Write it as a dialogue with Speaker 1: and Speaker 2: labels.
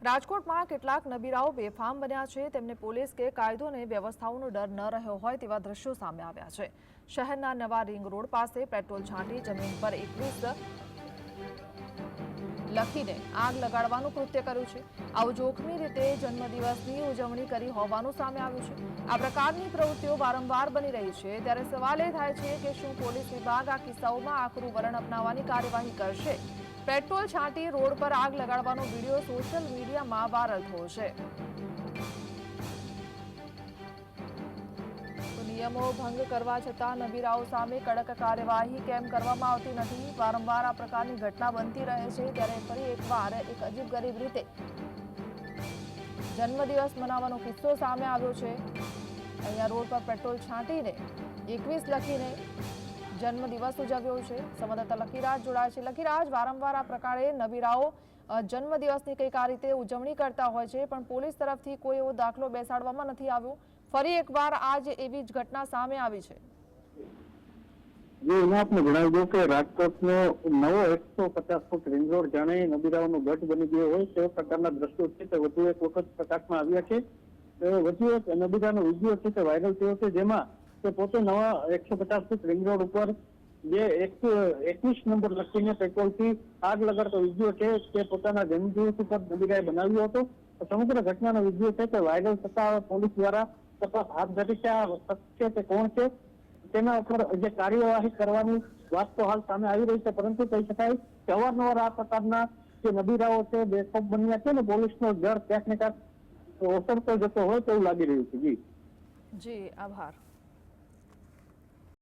Speaker 1: રાજકોટમાં કેટલાક નબીરાઓ બેફામ બન્યા છે। તેમને પોલીસ કે કાયદો અને વ્યવસ્થાઓનો ડર ન રહ્યો હોય તેવા દ્રશ્યો સામે આવ્યા છે। શહેરના નવા રિંગ રોડ પાસે પેટ્રોલ છાંટી જમીન પર 21 લખીને આગ લગાડવાનું કૃત્ય કર્યું છે। આવું જોખમી રીતે જન્મદિવસની ઉજવણી કરી હોવાનું સામે આવ્યું છે। આ પ્રકારની પ્રવૃત્તિઓ વારંવાર બની રહી છે ત્યારે સવાલ એ થાય છે કે શું પોલીસ વિભાગ આ કિસ્સાઓમાં આકરું વલણ અપનાવવાની કાર્યવાહી કરશે। પેટ્રોલ છાંટી રોડ પર આગ લગાડવાનો વિડીયો સોશિયલ મીડિયામાં વાયરલ થયો છે। નિયમો ભંગ કરવા છતાં નબીરાઓ સામે કડક કાર્યવાહી કેમ કરવામાં આવતી નથી। વારંવાર આ પ્રકારની ઘટના બનતી રહે છે ત્યારે ફરી એકવાર એક અજીબગરીબ રીતે જન્મદિવસ મનાવવાનો કિસ્સો સામે આવ્યો છે। અહીંયા રોડ પર પેટ્રોલ છાંટીને 21 લખીને જન્મદિવસ ઉજવ્યો છે। સંવાદદાતા લકીરાજ જોડાય છે। લકીરાજ, વારંવાર આ પ્રકારે નબીરાઓ જન્મદિવસની કંઈક આ રીતે ઉજવણી કરતા હોય છે પણ પોલીસ તરફથી કોઈ એવો દાખલો બેસાડવામાં નથી આવ્યો। ફરી એકવાર આજ એવી જ ઘટના સામે આવી છે।
Speaker 2: આપને જણાવી દઉં કે રાજકોટનો નવો 150 ફૂટ રિંગ રોડ જાણે નબીરાઓનો ગઢ બની ગયો હોય તે પ્રકારના દ્રશ્યો છે તે વધુ એક વખત પ્રકાશમાં આવ્યા છે। વધુ એક નબીરાનો વિડીયો છે તે વાયરલ થયો છે જેમાં તે પોતે નવા 150 ફૂટ રિંગ રોડ ઉપર જે 21 નંબર લખીને પેટ્રોલથી આગ લગાડતો વિડીયો છે તે પોતાના જન્મદિવસ ઉપર નબીરાએ બનાવ્યો હતો। સમગ્ર ઘટનાનો વિડીયો છે તે વાયરલ થતા પોલીસ દ્વારા તપાસ હાથ ધરી છે। આ શખ્સ છે તે કોણ છે તેના ઉપર જે કાર્યવાહી કરવાની વાત તો હાલ સામે આવી રહી છે પરંતુ કહી શકાય કે અવારનવાર આ પ્રકારના જે નબીરાઓ છે બેખોફ બન્યા છે ને પોલીસનો ડર ક્યાંક ને ક્યાંક ઓસરતો જતો હોય તેવું લાગી રહ્યું છે।
Speaker 1: જી, આભાર।